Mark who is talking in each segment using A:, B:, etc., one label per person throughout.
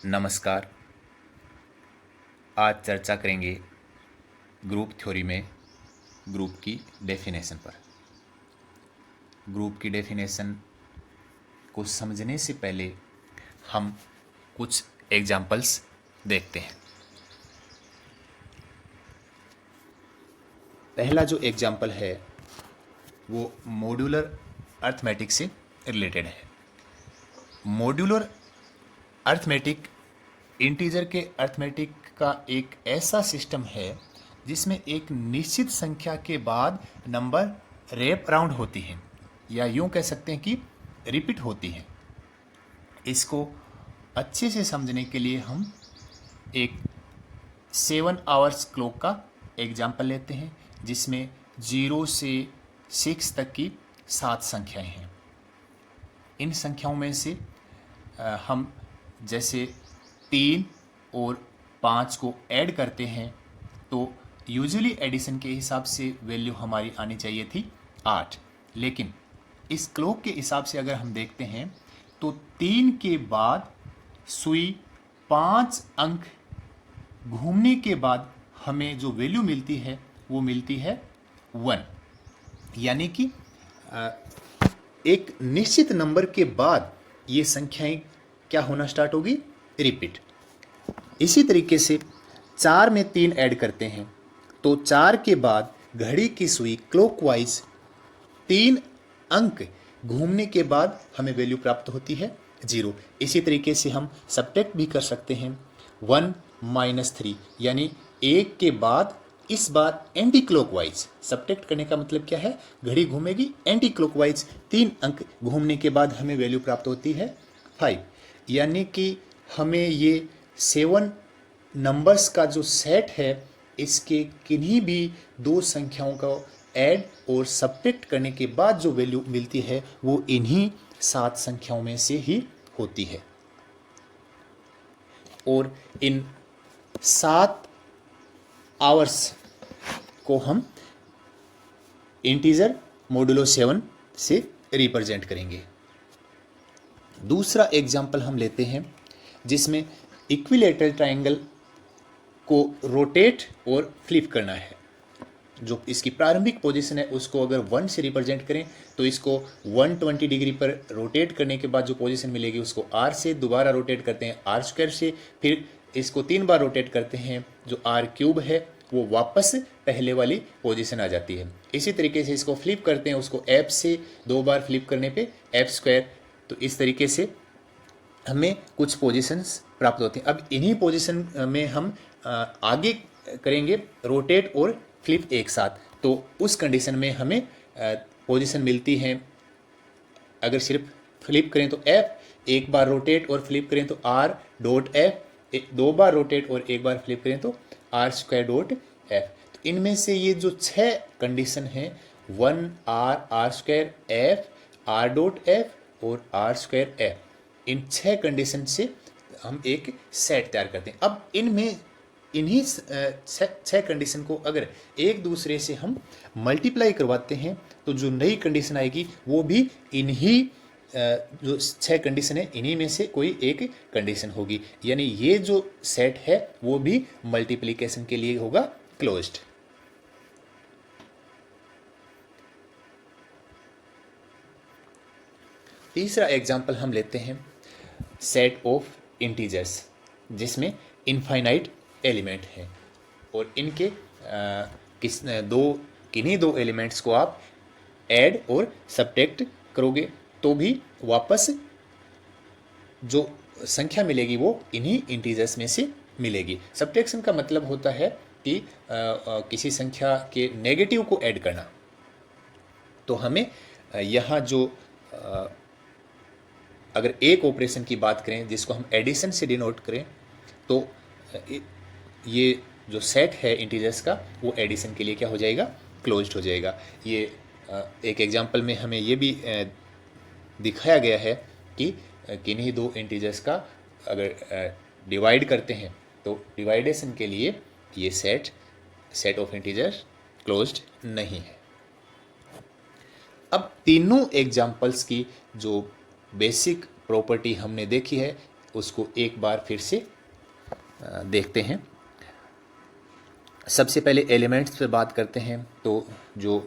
A: नमस्कार। आज चर्चा करेंगे ग्रुप थ्योरी में ग्रुप की डेफिनेशन पर। ग्रुप की डेफिनेशन को समझने से पहले हम कुछ एग्जाम्पल्स देखते हैं। पहला जो एग्जाम्पल है वो मॉड्यूलर अर्थमेटिक से रिलेटेड है। मॉड्यूलर अर्थमेटिक इंटीजर के अर्थमेटिक का एक ऐसा सिस्टम है जिसमें एक निश्चित संख्या के बाद नंबर रैप अराउंड होती है, या यूं कह सकते हैं कि रिपीट होती है। इसको अच्छे से समझने के लिए हम एक 7 आवर्स क्लॉक का एग्जाम्पल लेते हैं, जिसमें 0 से 6 तक की 7 संख्याएं हैं। इन संख्याओं में से हम जैसे 3 और 5 को ऐड करते हैं तो यूजुअली एडिशन के हिसाब से वैल्यू हमारी आनी चाहिए थी 8, लेकिन इस क्लॉक के हिसाब से अगर हम देखते हैं तो 3 के बाद सुई 5 अंक घूमने के बाद हमें जो वैल्यू मिलती है वो मिलती है 1, यानी कि एक निश्चित नंबर के बाद ये संख्याएं क्या होना स्टार्ट होगी, रिपीट। इसी तरीके से 4 में 3 ऐड करते हैं तो 4 के बाद घड़ी की सुई क्लॉकवाइज 3 अंक घूमने के बाद हमें वैल्यू प्राप्त होती है 0। इसी तरीके से हम सब्ट्रैक्ट भी कर सकते हैं 1 - 3, यानी 1 के बाद इस बार एंटी क्लॉकवाइज सब्ट्रैक्ट करने का मतलब क्या है, घड़ी घूमेगी एंटी क्लॉकवाइज 3 अंक घूमने के बाद हमें वैल्यू प्राप्त होती है 5, यानी कि हमें ये 7 नंबर्स का जो सेट है इसके किन्हीं भी 2 संख्याओं का ऐड और सब्ट्रैक्ट करने के बाद जो वैल्यू मिलती है वो इन्हीं 7 संख्याओं में से ही होती है। और इन 7 आवर्स को हम इंटीजर मॉडुलो 7 से रिप्रेजेंट करेंगे। दूसरा एग्जाम्पल हम लेते हैं जिसमें इक्विलैटरल ट्रायंगल को रोटेट और फ्लिप करना है। जो इसकी प्रारंभिक पोजीशन है उसको अगर 1 से रिप्रेजेंट करें तो इसको 120 डिग्री पर रोटेट करने के बाद जो पोजीशन मिलेगी उसको r से दोबारा रोटेट करते हैं r² से, फिर इसको 3 बार रोटेट करते हैं, जो r³ है वो वापस पहले वाली पोजीशन आ जाती है। इसी तरीके से इसको फ्लिप करते हैं, उसको f से 2 बार फ्लिप करने पे f²। तो इस तरीके से हमें कुछ पोजीशंस प्राप्त होती हैं। अब इन्हीं पोजीशन में हम आगे करेंगे रोटेट और फ्लिप एक साथ, तो उस कंडीशन में हमें पोजीशन मिलती है। अगर सिर्फ फ्लिप करें तो f, एक बार रोटेट और फ्लिप करें तो r.f, 2 बार रोटेट और एक बार फ्लिप करें तो r².f। तो इनमें से ये जो 6 कंडीशन हैं 1r, r²f, r.f और r²f, इन 6 कंडीशन से हम एक सेट तैयार करते हैं। अब इन्हीं 6 कंडीशन को अगर एक दूसरे से हम मल्टीप्लाई करवाते हैं तो जो नई कंडीशन आएगी वो भी इन्हीं जो 6 कंडीशन है इन्हीं में से कोई एक कंडीशन होगी, यानी ये जो सेट है वो भी मल्टीप्लिकेशन के लिए होगा क्लोज्ड। तीसरा एग्जाम्पल हम लेते हैं सेट ऑफ इंटीजर्स जिसमें इनफाइनाइट एलिमेंट है और इनके किन्हीं दो एलिमेंट्स को आप ऐड और सब्ट्रैक्ट करोगे तो भी वापस जो संख्या मिलेगी वो इन्हीं इंटीजर्स में से मिलेगी। सब्ट्रैक्शन का मतलब होता है कि किसी संख्या के नेगेटिव को ऐड करना। तो हमें यहाँ जो अगर एक ऑपरेशन की बात करें जिसको हम एडिशन से डिनोट करें तो ये जो सेट है इंटीजर्स का वो एडिशन के लिए क्या हो जाएगा, क्लोज्ड हो जाएगा। ये एक एग्जांपल में हमें ये भी दिखाया गया है कि किन्हीं 2 इंटीजर्स का अगर डिवाइड करते हैं तो डिवाइडेशन के लिए ये सेट ऑफ इंटीजर्स क्लोज्ड नहीं है। अब तीनों एग्जांपल्स की जो बेसिक प्रॉपर्टी हमने देखी है उसको एक बार फिर से देखते हैं। सबसे पहले एलिमेंट्स पे बात करते हैं। तो जो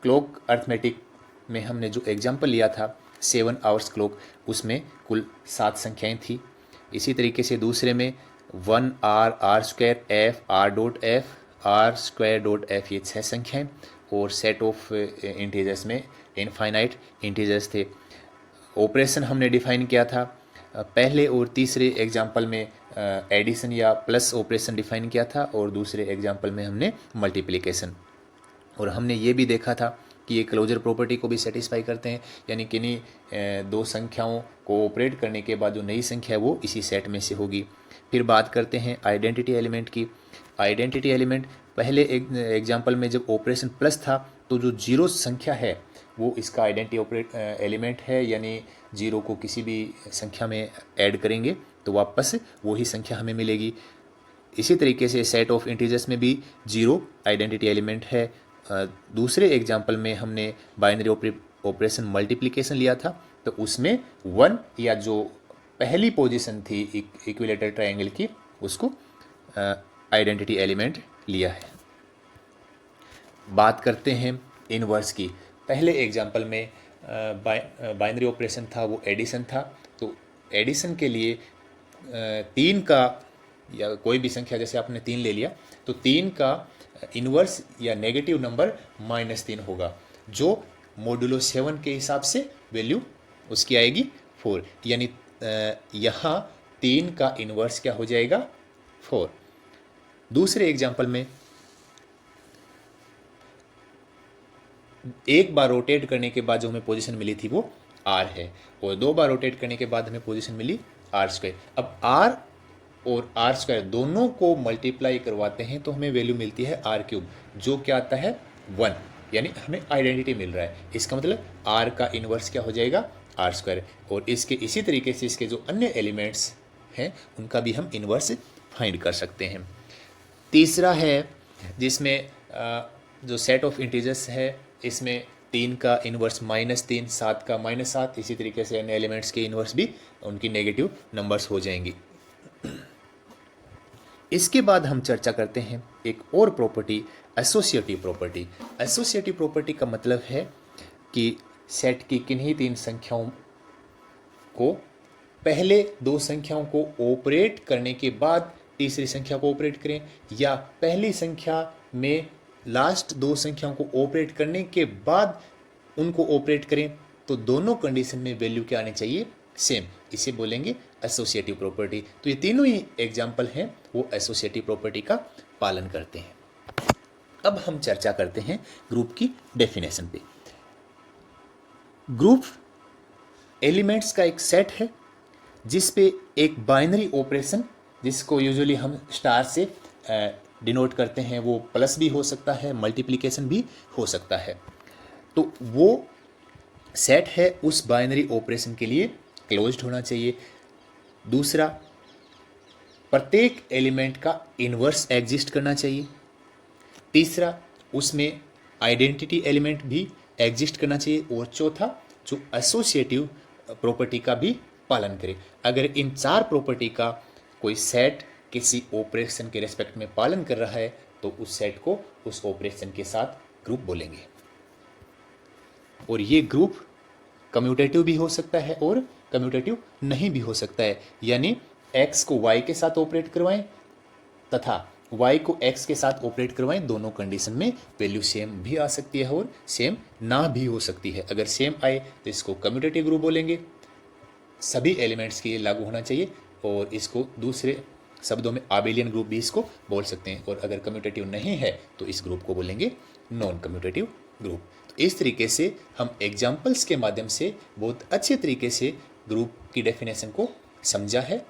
A: क्लॉक अर्थमेटिक में हमने जो एग्जांपल लिया था 7 आवर्स क्लॉक, उसमें कुल 7 संख्याएं थी। इसी तरीके से दूसरे में 1 R, R square, F, R dot F, R square dot F, ये 6 संख्याएं। और सेट ऑफ इंटीजर्स में इनफाइनाइट इंटीजर्स थे। ऑपरेशन हमने डिफाइन किया था पहले और तीसरे एग्जाम्पल में एडिशन या प्लस ऑपरेशन डिफाइन किया था, और दूसरे एग्जाम्पल में हमने मल्टीप्लिकेशन। और हमने ये भी देखा था कि ये क्लोजर प्रॉपर्टी को भी सेटिस्फाई करते हैं, यानी किन्हीं दो संख्याओं को ऑपरेट करने के बाद जो नई संख्या है वो इसी सेट में से होगी। फिर बात करते हैं आइडेंटिटी एलिमेंट की। आइडेंटिटी एलिमेंट पहले एग्जाम्पल में जब ऑपरेशन प्लस था तो जो जीरो संख्या है वो इसका आइडेंटिटी एलिमेंट है, यानी जीरो को किसी भी संख्या में ऐड करेंगे तो वापस वही संख्या हमें मिलेगी। इसी तरीके से सेट ऑफ इंटीजर्स में भी जीरो आइडेंटिटी एलिमेंट है। दूसरे एग्जाम्पल में हमने बाइनरी ऑपरेशन मल्टीप्लिकेशन लिया था, तो उसमें 1 या जो पहली पोजीशन थी इक्विलेटरल ट्रायंगल की उसको आइडेंटिटी एलिमेंट लिया है। बात करते हैं इनवर्स की। पहले एग्जाम्पल में बाइनरी ऑपरेशन था वो एडिशन था, तो एडिशन के लिए 3 का या कोई भी संख्या जैसे आपने 3 ले लिया तो 3 का इनवर्स या नेगेटिव नंबर -3 होगा, जो मोडुलो 7 के हिसाब से वैल्यू उसकी आएगी 4, यानी यहाँ 3 का इनवर्स क्या हो जाएगा 4। दूसरे एग्जाम्पल में एक बार रोटेट करने के बाद जो हमें पोजीशन मिली थी वो r है, और 2 बार रोटेट करने के बाद हमें पोजीशन मिली r स्क्वायर। अब r और r स्क्वायर दोनों को मल्टीप्लाई करवाते हैं तो हमें वैल्यू मिलती है r क्यूब, जो क्या आता है 1, यानी हमें आइडेंटिटी मिल रहा है। इसका मतलब r का इनवर्स क्या हो जाएगा r स्क्वायर। और इसके इसी तरीके से इसके जो अन्य एलिमेंट्स हैं उनका भी हम इनवर्स फाइंड कर सकते हैं। तीसरा है जिसमें जो सेट ऑफ इंटीजर्स है, इसमें 3 का इनवर्स -3, 7 का -7, इसी तरीके से अन्य एलिमेंट्स के इनवर्स भी उनकी नेगेटिव नंबर्स हो जाएंगी। इसके बाद हम चर्चा करते हैं एक और property, associative property. Associative property का मतलब है कि सेट की किन्हीं 3 संख्याओं को पहले 2 संख्याओं को ऑपरेट करने के बाद तीसरी संख्या को ऑपरेट करें, या पहली संख्या में लास्ट 2 संख्याओं को ऑपरेट करने के बाद उनको ऑपरेट करें, तो दोनों कंडीशन में वैल्यू क्या आनी चाहिए सेम। इसे बोलेंगे एसोसिएटिव प्रॉपर्टी। तो ये तीनों ही एग्जाम्पल हैं वो एसोसिएटिव प्रॉपर्टी का पालन करते हैं। अब हम चर्चा करते हैं ग्रुप की डेफिनेशन पे। ग्रुप एलिमेंट्स का एक सेट है जिस पे एक बाइनरी ऑपरेशन, जिसको यूजुअली हम स्टार से डिनोट करते हैं, वो प्लस भी हो सकता है, मल्टीप्लिकेशन भी हो सकता है, तो वो सेट है उस बाइनरी ऑपरेशन के लिए क्लोज्ड होना चाहिए। दूसरा, प्रत्येक एलिमेंट का इन्वर्स एग्जिस्ट करना चाहिए। तीसरा, उसमें आइडेंटिटी एलिमेंट भी एग्जिस्ट करना चाहिए। और चौथा, जो एसोसिएटिव प्रॉपर्टी का भी पालन करे। अगर इन 4 प्रॉपर्टी का कोई सेट किसी ऑपरेशन के रेस्पेक्ट में पालन कर रहा है तो उस सेट को उस ऑपरेशन के साथ ग्रुप बोलेंगे। और ये ग्रुप कम्यूटेटिव भी हो सकता है और कम्यूटेटिव नहीं भी हो सकता है, यानी x को y के साथ ऑपरेट करवाएं तथा y को x के साथ ऑपरेट करवाएं, दोनों कंडीशन में वैल्यू सेम भी आ सकती है और सेम ना भी हो सकती है। अगर सेम आए तो इसको कम्यूटेटिव ग्रुप बोलेंगे, सभी एलिमेंट्स के लिए लागू होना चाहिए, और इसको दूसरे शब्दों में आबेलियन ग्रुप भी इसको बोल सकते हैं। और अगर कम्यूटेटिव नहीं है तो इस ग्रुप को बोलेंगे नॉन कम्यूटेटिव ग्रुप। तो इस तरीके से हम एग्जाम्पल्स के माध्यम से बहुत अच्छे तरीके से ग्रुप की डेफिनेशन को समझा है।